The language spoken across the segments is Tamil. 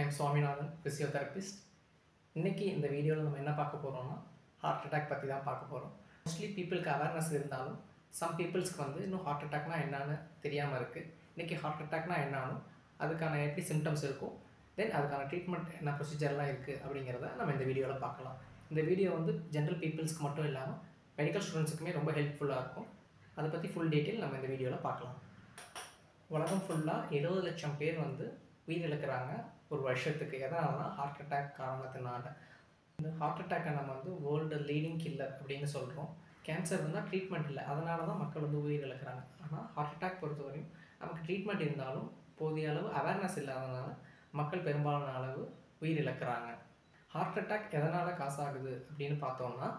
am Swaminathan, physiotherapist. இன்னைக்கு இந்த வீடியோவில் நம்ம என்ன பார்க்க போகிறோம்னா ஹார்ட் அட்டாக் பற்றி தான் பார்க்க போகிறோம். மோஸ்ட்லி பீப்புளுக்கு அவேர்னஸ் இருந்தாலும் சம் பீப்புள்ஸ்க்கு வந்து இன்னும் ஹார்ட் அட்டாக்னா என்னன்னு தெரியாமல் இருக்குது. இன்றைக்கி ஹார்ட் அட்டாக்னா என்னாலும் அதுக்கான எப்படி சிம்டம்ஸ் இருக்கும், தென் அதுக்கான ட்ரீட்மெண்ட் என்ன ப்ரொசீஜர்லாம் இருக்குது அப்படிங்கிறத நம்ம இந்த வீடியோவில் பார்க்கலாம். இந்த வீடியோ வந்து ஜென்ரல் பீப்புள்ஸ்க்கு மட்டும் இல்லாமல் மெடிக்கல் ஸ்டூடெண்ட்ஸுக்குமே ரொம்ப ஹெல்ப்ஃபுல்லாக இருக்கும். அதை பற்றி ஃபுல் டீட்டெயில் நம்ம இந்த வீடியோவில் பார்க்கலாம். உலகம் ஃபுல்லாக 70 லட்சம் பேர் வந்து உயிரிழக்கிறாங்க ஒரு வருஷத்துக்கு. எதனாலனா ஹார்ட் அட்டாக் காரணத்தினால. இந்த ஹார்ட் அட்டாக்கை நம்ம வந்து வேர்ல்டு லீடிங் கில்லர் அப்படின்னு சொல்கிறோம். கேன்சர் இருந்தால் ட்ரீட்மெண்ட் இல்லை, அதனால தான் மக்கள் வந்து உயிரிழக்கிறாங்க. ஆனால் ஹார்ட் அட்டாக் பொறுத்தவரையும் நமக்கு ட்ரீட்மெண்ட் இருந்தாலும் போதிய அளவு அவேர்னஸ் இல்லாதனால மக்கள் பெரும்பாலான அளவு உயிரிழக்கிறாங்க. ஹார்ட் அட்டாக் எதனால் காசாகுது அப்படின்னு பார்த்தோம்னா,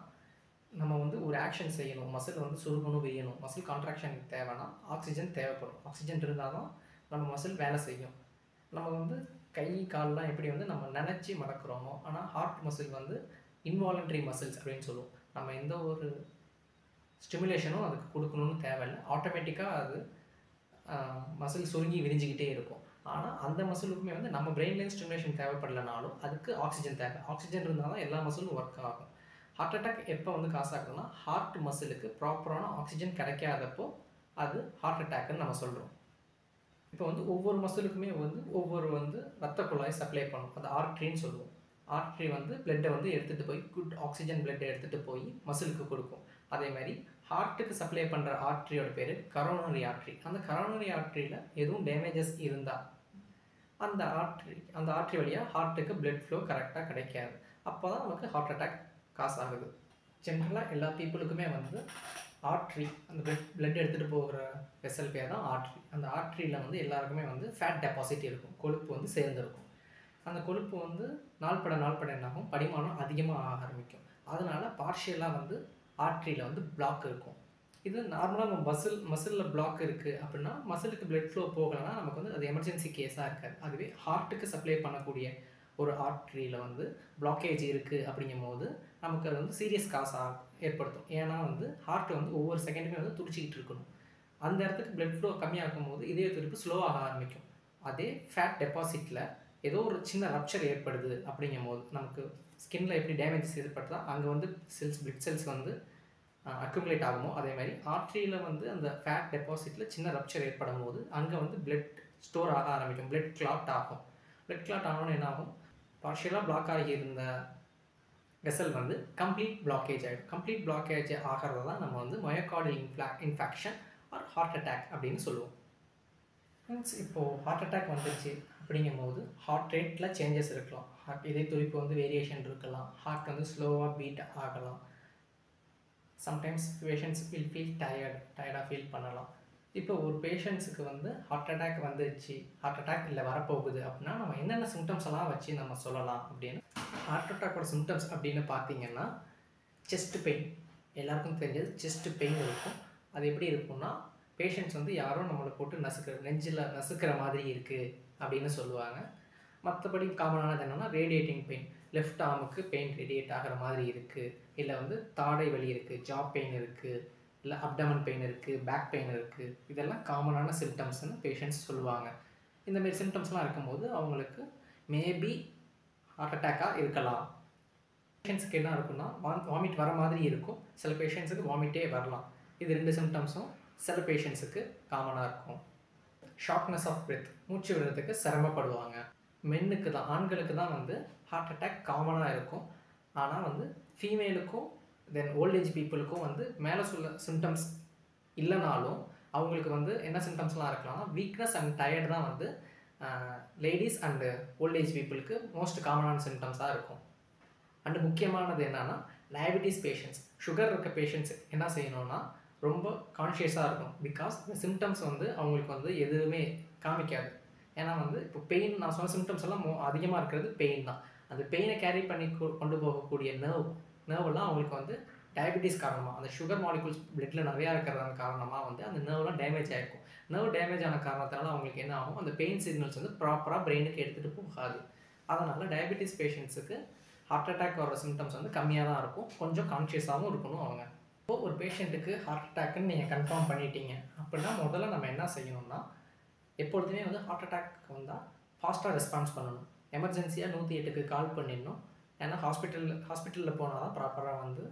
நம்ம வந்து ஒரு ஆக்ஷன் செய்யணும், மசில் வந்து சுருங்கணும், விரியணும். மசில் கான்ட்ராக்ஷனுக்கு தேவைன்னா ஆக்சிஜன் தேவைப்படும். ஆக்சிஜன் இருந்தால் தான் நம்ம மசில் வேலை செய்யும். நம்ம வந்து கை கால்லாம் எப்படி வந்து நம்ம நினச்சி மடக்கிறோமோ, ஆனால் ஹார்ட் மசில் வந்து இன்வாலண்ட்ரி மசில்ஸ் அப்படின்னு சொல்லுவோம். நம்ம எந்த ஒரு ஸ்டிமுலேஷனும் அதுக்கு கொடுக்கணும்னு தேவையில்லை, ஆட்டோமேட்டிக்காக அது மசில் சுருங்கி விரிஞ்சிக்கிட்டே இருக்கும். ஆனால் அந்த மசிலுக்குமே வந்து நம்ம பிரெயின்லேயும் ஸ்டிமுலேஷன் தேவைப்படலைனாலும் அதுக்கு ஆக்சிஜன் தேவை. ஆக்சிஜன் இருந்தால் தான் எல்லா மசிலும் ஒர்க் ஆகும். ஹார்ட் அட்டாக் எப்போ வந்து காசாகுதுன்னா, ஹார்ட் மசிலுக்கு ப்ராப்பரான ஆக்சிஜன் கிடைக்காதப்போ அது ஹார்ட் அட்டாக்குன்னு நம்ம சொல்கிறோம். இப்போ வந்து ஒவ்வொரு மசிலுக்குமே வந்து ஒவ்வொரு வந்து ரத்த குழாய் சப்ளை பண்ணும், அது ஆர்ட்ரின்னு சொல்லுவோம். ஆர்ட்ரி வந்து பிளட்டை வந்து எடுத்துகிட்டு போய் குட் ஆக்சிஜன் பிளட்டை எடுத்துகிட்டு போய் மசிலுக்கு கொடுக்கும். அதே மாதிரி ஹார்ட்டுக்கு சப்ளை பண்ணுற ஆர்ட்ரியோட பேர் கரோனரி ஆர்ட்ரி. அந்த கரோனரி ஆர்ட்ரியில் எதுவும் டேமேஜஸ் இருந்தால் அந்த ஆர்ட்ரி வழியாக ஹார்ட்டுக்கு பிளட் ஃப்ளோ கரெக்டாக கிடைக்காது. அப்போ தான் நமக்கு ஹார்ட் அட்டாக் காசாகுது. ஜென்ரலாக எல்லா பீப்புளுக்குமே வந்து ஆர்ட்ரி, அந்த பிளட் எடுத்துகிட்டு போகிற வெசல் பேர் தான் ஆர்ட்ரி. அந்த ஆர்ட்ரியில் வந்து எல்லாருக்குமே வந்து ஃபேட் டெபாசிட் இருக்கும், கொழுப்பு வந்து சேர்ந்துருக்கும். அந்த கொழுப்பு வந்து நாள்பட என்னாகும், படிமானம் அதிகமாக ஆரம்பிக்கும். அதனால் பார்ஷியலாக வந்து ஆர்ட்ரியில் வந்து பிளாக் இருக்கும். இது நார்மலாக நம்ம மசிலில் பிளாக் இருக்குது அப்படின்னா, மசிலுக்கு பிளட் ஃப்ளோ போகலைன்னா நமக்கு வந்து அது எமர்ஜென்சி கேஸாக இருக்காது. அதுவே ஹார்ட்டுக்கு சப்ளை பண்ணக்கூடிய ஒரு ஆர்ட்ரியில் வந்து பிளாக்கேஜ் இருக்குது அப்படிங்கும் போது நமக்கு அது வந்து சீரியஸ் காசாக ஏற்படுத்தும். ஏன்னா வந்து ஹார்ட் வந்து ஒவ்வொரு செகண்டுமே வந்து துடிச்சிக்கிட்டு இருக்கணும். அந்த இடத்துக்கு பிளட் ஃப்ளோ கம்மியாகும் போது இதய துடிப்பு ஸ்லோவாக ஆரம்பிக்கும். அதே ஃபேட் டெபாசிட்டில் ஏதோ ஒரு சின்ன ரப்சர் ஏற்படுது அப்படிங்கும் போது, நமக்கு ஸ்கின்ல எப்படி டேமேஜஸ் ஏற்படுதா அங்கே வந்து பிளட் செல்ஸ் வந்து அக்குமுலேட் ஆகுமோ, அதே மாதிரி ஆர்ட்ரியில் வந்து அந்த ஃபேட் டெபாசிட்டில் சின்ன ரப்சர் ஏற்படும் போது அங்கே வந்து பிளட் ஸ்டோர் ஆக ஆரம்பிக்கும், பிளட் கிளாட் ஆகும். பிளட் கிளாட் ஆகணும்னு என்ன ஆகும், பார்ஷியலாக பிளாக் ஆகி இருந்த வெசல் வந்து கம்ப்ளீட் பிளாக்கேஜ் ஆகிடும். கம்ப்ளீட் பிளாக்கேஜ் ஆகிறத தான் நம்ம வந்து myocardial infection or heart attack அப்படின்னு சொல்லுவோம். மீன்ஸ் இப்போது ஹார்ட் அட்டாக் வந்துருச்சு அப்படிங்கும் போது ஹார்ட் ரேட்டில் சேஞ்சஸ் இருக்கலாம், ஹார்ட் இதய துடிப்பு வந்து வேரியேஷன் இருக்கலாம், ஹார்ட் வந்து ஸ்லோவாக பீட் ஆகலாம். சம்டைம்ஸ் பேஷண்ட்ஸ் வில் ஃபீல் டயர்டாக ஃபீல் பண்ணலாம். இப்போ ஒரு பேஷண்ட்ஸுக்கு வந்து ஹார்ட் அட்டாக் வந்துருச்சு, ஹார்ட் அட்டாக் இல்லை வரப்போகுது அப்படின்னா நம்ம என்னென்ன சிம்டம்ஸ் எல்லாம் வச்சு நம்ம சொல்லலாம் அப்படின்னு. ஹார்ட் அட்டாக்கோட சிம்டம்ஸ் அப்படின்னு பார்த்தீங்கன்னா, செஸ்ட் பெயின், எல்லாருக்கும் தெரிஞ்சது செஸ்ட் பெயின் இருக்கும். அது எப்படி இருக்கும்னா, பேஷண்ட்ஸ் வந்து யாரும் நம்மளை போட்டு நெஞ்சில் நசுக்கிற மாதிரி இருக்குது அப்படின்னு சொல்லுவாங்க. மற்றபடி காமனானது என்னென்னா ரேடியேட்டிங் பெயின், லெஃப்ட் ஆர்முக்கு பெயின் ரேடியேட் ஆகிற மாதிரி இருக்குது, இல்லை வந்து தாடை வலி இருக்குது, ஜா பெயின் இருக்குது, இல்லை அப்டமன் பெயின் இருக்குது, பேக் பெயின் இருக்குது. இதெல்லாம் காமனான சிம்டம்ஸ்னு பேஷண்ட்ஸ் சொல்லுவாங்க. இந்தமாரி சிம்டம்ஸ்லாம் இருக்கும்போது அவங்களுக்கு மேபி ஹார்ட் அட்டாக்காக இருக்கலாம். பேஷண்ட்ஸுக்கு என்ன இருக்குன்னா, வாமிட் வர மாதிரி இருக்கும், சில பேஷண்ட்ஸுக்கு வாமிட்டே வரலாம். இது 2 சிம்டம்ஸும் சில பேஷண்ட்ஸுக்கு காமனாக இருக்கும். ஷார்ட்னஸ் ஆஃப் பிரெத், மூச்சு விடுறதுக்கு சிரமப்படுவாங்க. மென்னுக்கு தான், ஆண்களுக்கு தான் வந்து ஹார்ட் அட்டாக் காமனாக இருக்கும். ஆனால் வந்து ஃபீமேலுக்கும் தென் ஓல்டேஜ் பீப்புளுக்கும் வந்து மேலே சொல்ல சிம்டம்ஸ் இல்லைனாலும் அவங்களுக்கு வந்து என்ன சிம்டம்ஸ்லாம் இருக்கலாம்னா, வீக்னஸ் அண்ட் டயர்டு தான் வந்து லேடிஸ் அண்டு ஓல்டேஜ் பீப்புளுக்கு மோஸ்ட் காமனான சிம்டம்ஸாக இருக்கும். அண்டு முக்கியமானது என்னென்னா, டயபிட்டிஸ் பேஷண்ட்ஸ், சுகர் இருக்க பேஷண்ட்ஸ் என்ன செய்யணும்னா ரொம்ப கான்ஷியஸாக இருக்கும். பிகாஸ் இந்த சிம்டம்ஸ் வந்து அவங்களுக்கு வந்து எதுவுமே காமிக்காது. ஏன்னா வந்து இப்போ பெயின், நான் சொன்ன சிம்டம்ஸ் எல்லாம் அதிகமாக இருக்கிறது பெயின் தான். அந்த பெயினை கேரி பண்ணி கொண்டு போகக்கூடிய நர்வெல்லாம் அவங்களுக்கு வந்து டயபிட்டிஸ் காரணமாக, அந்த சுகர் மாலிகுல்ஸ் பிளட்டில் நிறையா இருக்கிறது காரணமாக வந்து அந்த நர்வ்லாம் டேமேஜ் ஆகிருக்கும். நர்வ் டேமேஜ் ஆன காரணத்தினால அவங்களுக்கு என்ன ஆகும், அந்த பெயின் சிக்னல்ஸ் வந்து ப்ராப்பராக பிரெயினுக்கு எடுத்துகிட்டு போகாது. அதனால் டயபிட்டிஸ் பேஷண்ட்ஸுக்கு ஹார்ட் அட்டாக் வர சிம்டம்ஸ் வந்து கம்மியாக தான் இருக்கும், கொஞ்சம் கான்ஷியஸாகவும் இருக்கணும் அவங்க. இப்போது ஒரு பேஷண்ட்டுக்கு ஹார்ட் அட்டாக்குன்னு நீங்கள் கன்ஃபார்ம் பண்ணிட்டீங்க அப்படின்னா முதல்ல நம்ம என்ன செய்யணும்னா, எப்பொழுதுமே வந்து ஹார்ட் அட்டாக் வந்தால் ஃபாஸ்ட்டாக ரெஸ்பான்ஸ் பண்ணணும். எமர்ஜென்சியாக 108க்கு கால் பண்ணிடணும். ஏன்னா ஹாஸ்பிட்டலில் போனால் தான் ப்ராப்பராக வந்து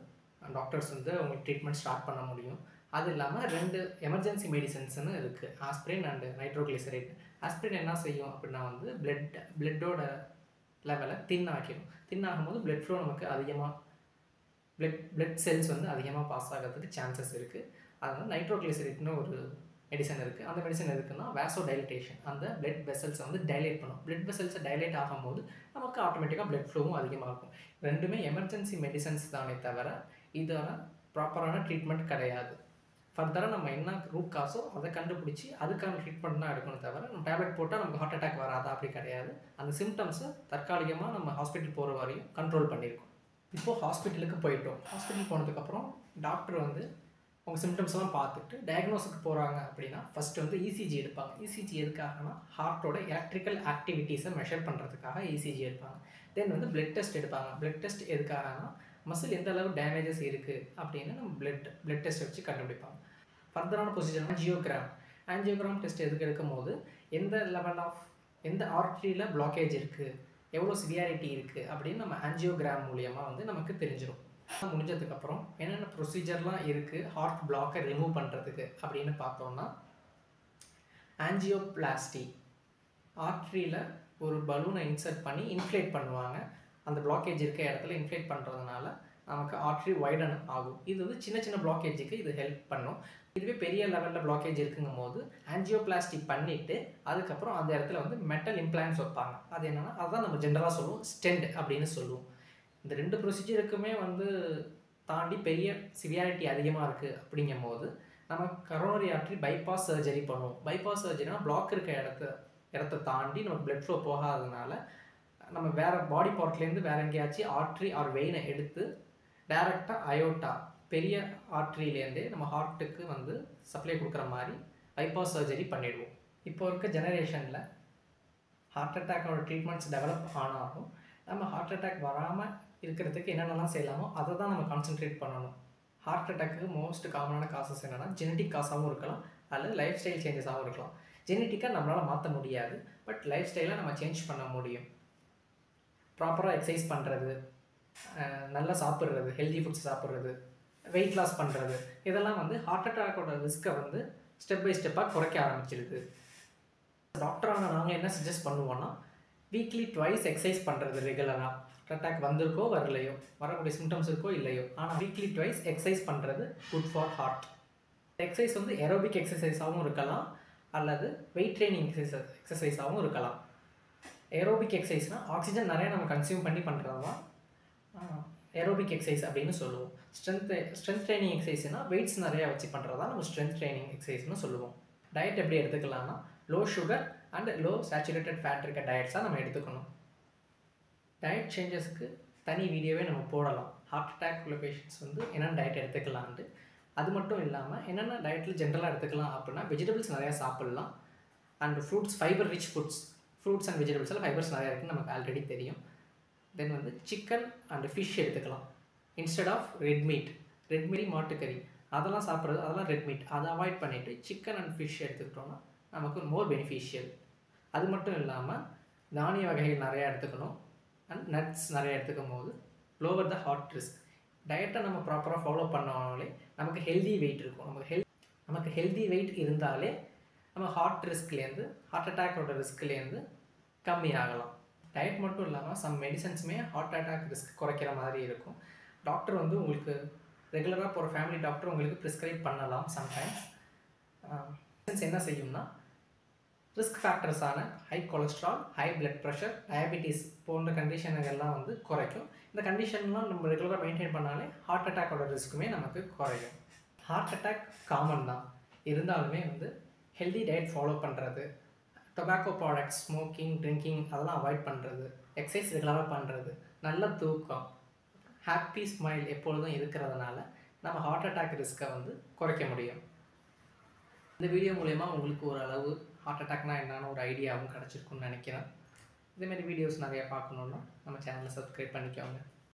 டாக்டர்ஸ் வந்து உங்களுக்கு ட்ரீட்மெண்ட் ஸ்டார்ட் பண்ண முடியும். அது இல்லாமல் 2 எமர்ஜென்சி மெடிசன்ஸ்னு இருக்குது, ஆஸ்பிரின் அண்டு நைட்ரோகிளிசரைட். ஆஸ்பிரின் என்ன செய்யும் அப்படின்னா வந்து பிளட்டோட லெவலை தின் ஆக்கிடும். தின் ஆகும்போது பிளட் ஃப்ளோ நமக்கு அதிகமாக பிளட் செல்ஸ் வந்து அதிகமாக பாஸ் ஆகிறதுக்கு சான்சஸ் இருக்குது. அதனால் நைட்ரோகிளிசரைட்னு ஒரு மெடிசன் இருக்குது. அந்த மெடிசன் எதுக்குன்னா வேசோ டைலிட்டேஷன், அந்த பிளட் வெசல்ஸை வந்து டைலேட் பண்ணும். பிளட் வெசல்ஸை டைலேட் ஆகும்போது நமக்கு ஆட்டோமேட்டிக்காக பிளட் ஃப்ளோவும் அதிகமாக இருக்கும். ரெண்டுமே எமர்ஜென்சி மெடிசன்ஸ் தானே தவிர இதோட ப்ராப்பரான ட்ரீட்மெண்ட் கிடையாது. ஃபர்தராக நம்ம என்ன ரூட் காசோ அதை கண்டுபிடிச்சி அதுக்கான ட்ரீட்மெண்ட் தான் எடுக்கணும் தவிர நம்ம டேப்லெட் போட்டால் நமக்கு ஹார்ட் அட்டாக் வராதா அப்படி கிடையாது. அந்த சிம்டம்ஸை தற்காலிகமாக நம்ம ஹாஸ்பிட்டல் போகிற வரையும் கண்ட்ரோல் பண்ணியிருக்கோம். இப்போது ஹாஸ்பிட்டலுக்கு போயிட்டோம். ஹாஸ்பிட்டல் போனதுக்கப்புறம் டாக்டர் வந்து உங்கள் சிம்டம்ஸ்லாம் பார்த்துட்டு டயக்னோஸுக்கு போகிறாங்க அப்படின்னா ஃபஸ்ட்டு வந்து இசிஜி எடுப்பாங்க. இசிஜி எதுக்காகனா ஹார்ட்டோட எலக்ட்ரிக்கல் ஆக்டிவிட்டீஸை மெஷர் பண்ணுறதுக்காக இசிஜி எடுப்பாங்க. தென் வந்து பிளட் டெஸ்ட் எடுப்பாங்க. பிளட் டெஸ்ட் எதுக்காகனா மசில் எந்த அளவு டேமேஜஸ் இருக்குது அப்படின்னு நம்ம பிளட் டெஸ்ட் வச்சு கண்டுபிடிப்பாங்க. ஃபர்தரான ப்ரொசீஜர் ஆஞ்சியோகிராம் டெஸ்ட் எதுக்கு எடுக்கும் போது எந்த ஆர்ட்ரியில் பிளாக்கேஜ் இருக்குது, எவ்வளோ சிவியாரிட்டி இருக்குது அப்படின்னு நம்ம ஆஞ்சியோகிராம் மூலியமாக வந்து நமக்கு தெரிஞ்சிடும். முடிஞ்சதுக்கப்புறம் என்னென்ன ப்ரொசீஜர்லாம் இருக்குது ஹார்ட் பிளாக்கை ரிமூவ் பண்ணுறதுக்கு அப்படின்னு பார்த்தோம்னா, ஆஞ்சியோபிளாஸ்டி, ஆர்ட்ரியில் ஒரு பலூனை இன்சர்ட் பண்ணி இன்ஃப்ளேட் பண்ணுவாங்க. அந்த பிளாக்கேஜ் இருக்க இடத்துல இன்ஃப்ளேட் பண்ணுறதுனால நமக்கு ஆர்ட்ரி வைடன் ஆகும். இது வந்து சின்ன சின்ன பிளாக்கேஜுக்கு இது ஹெல்ப் பண்ணும். இதுவே பெரிய லெவலில் பிளாக்கேஜ் இருக்குங்கும் போது ஆஞ்சியோபிளாஸ்டி பண்ணிவிட்டு அதுக்கப்புறம் அந்த இடத்துல வந்து மெட்டல் இம்ப்ளான்ஸ் வைப்பாங்க. அது என்னென்னா அதுதான் நம்ம ஜென்ரலாக சொல்லுவோம் ஸ்டெண்ட் அப்படின்னு சொல்லுவோம். இந்த 2 ப்ரொசீஜருக்குமே வந்து தாண்டி பெரிய சிவியாரிட்டி அதிகமாக இருக்குது அப்படிங்கும் போது நம்ம கரோனரி ஆர்ட்ரி பைபாஸ் சர்ஜரி பண்ணுவோம். பைபாஸ் சர்ஜரினா பிளாக் இருக்க இடத்த தாண்டி நமக்கு பிளட் ஃப்ளோ போகாததுனால நம்ம வேறு பாடி பார்ட்லேருந்து வேறு எங்கேயாச்சும் ஆர்ட்ரி ஆர் வெயினை எடுத்து டைரெக்டாக அயோட்டா பெரிய ஆர்ட்ரியிலேருந்தே நம்ம ஹார்ட்டுக்கு வந்து சப்ளை கொடுக்குற மாதிரி பைபாஸ் சர்ஜரி பண்ணிடுவோம். இப்போ இருக்க ஜெனரேஷனில் ஹார்ட் அட்டாக்கோட ட்ரீட்மெண்ட்ஸ் டெவலப் ஆனாலும் நம்ம ஹார்ட் அட்டாக் வராமல் இருக்கிறதுக்கு என்னென்னலாம் செய்யலாமோ அதை தான் நம்ம கான்சென்ட்ரேட் பண்ணணும். ஹார்ட் அட்டாக்கு மோஸ்ட் காமனான காசஸ் என்னென்னா ஜெனட்டிக் காசாகவும் இருக்கலாம் அல்லது லைஃப் ஸ்டைல் சேஞ்சஸாகவும் இருக்கலாம். ஜெனட்டிக்காக நம்மளால் மாற்ற முடியாது, பட் லைஃப் ஸ்டைலை நம்ம சேஞ்ச் பண்ண முடியும். ப்ராப்பராக எக்ஸசைஸ் பண்ணுறது, நல்லா சாப்பிட்றது, ஹெல்தி ஃபுட்ஸ் சாப்பிட்றது, வெயிட் லாஸ் பண்ணுறது, இதெல்லாம் வந்து ஹார்ட் அட்டாக்கோட ரிஸ்க்கை வந்து ஸ்டெப் பை ஸ்டெப்பாக குறைக்க ஆரம்பிச்சிருது. டாக்டரான நாங்கள் என்ன சஜஸ்ட் பண்ணுவோன்னா வீக்லி ட்வைஸ் எக்ஸசைஸ் பண்ணுறது ரெகுலராக. ஹார்ட் அட்டாக் வந்திருக்கோ வரலையோ, வரக்கூடிய சிம்டம்ஸ் இருக்கோ இல்லையோ, ஆனால் வீக்லி ட்வைஸ் எக்ஸசைஸ் பண்ணுறது குட் ஃபார் ஹார்ட். எக்ஸசைஸ் வந்து ஏரோபிக் எக்ஸசைஸாகவும் இருக்கலாம் அல்லது வெயிட் ட்ரைனிங் எக்ஸசைஸாகவும் இருக்கலாம். ஏரோபிக் எக்ஸசைஸ்னால் ஆக்சிஜன் நிறையா நம்ம கன்சியூம் பண்ணி பண்ணுறது தான் ஏரோபிக் எக்ஸசைஸ் அப்படின்னு சொல்லுவோம். ஸ்ட்ரென்த் ட்ரைனிங் எக்ஸசைஸ்னால் வெயிட்ஸ் நிறையா வச்சு பண்ணுறது தான் நம்ம ஸ்ட்ரென்த் ட்ரைனிங் எக்ஸசைஸ்னு சொல்லுவோம். டயட் எப்படி எடுத்துக்கலாம்னா low sugar and low saturated fat இருக்க டயட்ஸாக நம்ம எடுத்துக்கணும். டயட் சேஞ்சஸ்க்கு தனி வீடியோவே நம்ம போடலாம். ஹார்ட் அட்டாக் உள்ள பேஷண்ட்ஸ் வந்து என்னென்ன டயட் எடுத்துக்கலான்ட்டு. அது மட்டும் இல்லாமல் என்னென்ன டயட்டில் ஜென்ரலாக எடுத்துக்கலாம் அப்படின்னா வெஜிடபிள்ஸ் நிறையா சாப்பிட்லாம். And fruits, fibre rich fruits and வெஜிடபிள்ஸில் ஃபைபர்ஸ் நிறையா இருக்குன்னு நமக்கு ஆல்ரெடி தெரியும். தென் வந்து சிக்கன் அண்ட் ஃபிஷ் எடுத்துக்கலாம் இன்ஸ்டெட் ஆஃப் ரெட் மீட் மாட்டுக்கறி அதெல்லாம் சாப்பிட்றது, அதெல்லாம் ரெட் மீட், அதை அவாய்ட் பண்ணிவிட்டு சிக்கன் அண்ட் ஃபிஷ் எடுத்துக்கிட்டோன்னா நமக்கு மோர் பெனிஃபிஷியல். அது மட்டும் இல்லாமல் தானிய வகைகள் நிறையா எடுத்துக்கணும் அண்ட் நட்ஸ் நிறையா எடுத்துக்கும் போது லோவர் த ஹார்ட் ரிஸ்க். டயட்டை நம்ம ப்ராப்பராக ஃபாலோ பண்ணாலே நமக்கு ஹெல்தி வெயிட் இருக்கும். நமக்கு ஹெல்தி வெயிட் இருந்தாலே நம்ம ஹார்ட் அட்டாக்கோட ரிஸ்க்லேருந்து கம்மியாகலாம். டயட் மட்டும் இல்லாமல் சம் மெடிசன்ஸுமே ஹார்ட் அட்டாக் ரிஸ்க் குறைக்கிற மாதிரி இருக்கும். டாக்டர் வந்து உங்களுக்கு ரெகுலராக போகிற ஃபேமிலி டாக்டர் உங்களுக்கு ப்ரிஸ்கிரைப் பண்ணலாம் சம்டைம்ஸ். என்ன செய்யும்னா ரிஸ்க் ஃபேக்டர்ஸான high cholesterol, high blood pressure, diabetes போன்ற கண்டிஷனுங்கள்லாம் வந்து குறைக்கும். இந்த கண்டிஷன்லாம் நம்ம ரெகுலராக மெயின்டைன் பண்ணாலே ஹார்ட் அட்டாக்கோட ரிஸ்க்குமே நமக்கு குறையும். ஹார்ட் அட்டாக் காமன் தான், இருந்தாலுமே வந்து ஹெல்தி டயட் ஃபாலோ பண்ணுறது, டொபாக்கோ ப்ராடக்ட்ஸ், ஸ்மோக்கிங், ட்ரிங்கிங் அதெல்லாம் அவாய்ட் பண்ணுறது, எக்ஸசைஸ் ரெகுலராக பண்ணுறது, நல்ல தூக்கம், ஹாப்பி ஸ்மைல் எப்பொழுதும் இருக்கிறதுனால நம்ம ஹார்ட் அட்டாக் ரிஸ்க்கை வந்து குறைக்க முடியும். இந்த வீடியோ மூலமா உங்களுக்கு ஓரளவு ஹார்ட் அட்டாக்னா என்னன்னு ஒரு ஐடியாவும் கிடச்சிருக்குன்னு நினைக்கிறேன். இதேமாதிரி வீடியோஸ் நிறையா பார்க்கணுன்னா நம்ம சேனலை சப்ஸ்கிரைப் பண்ணிக்கோங்க.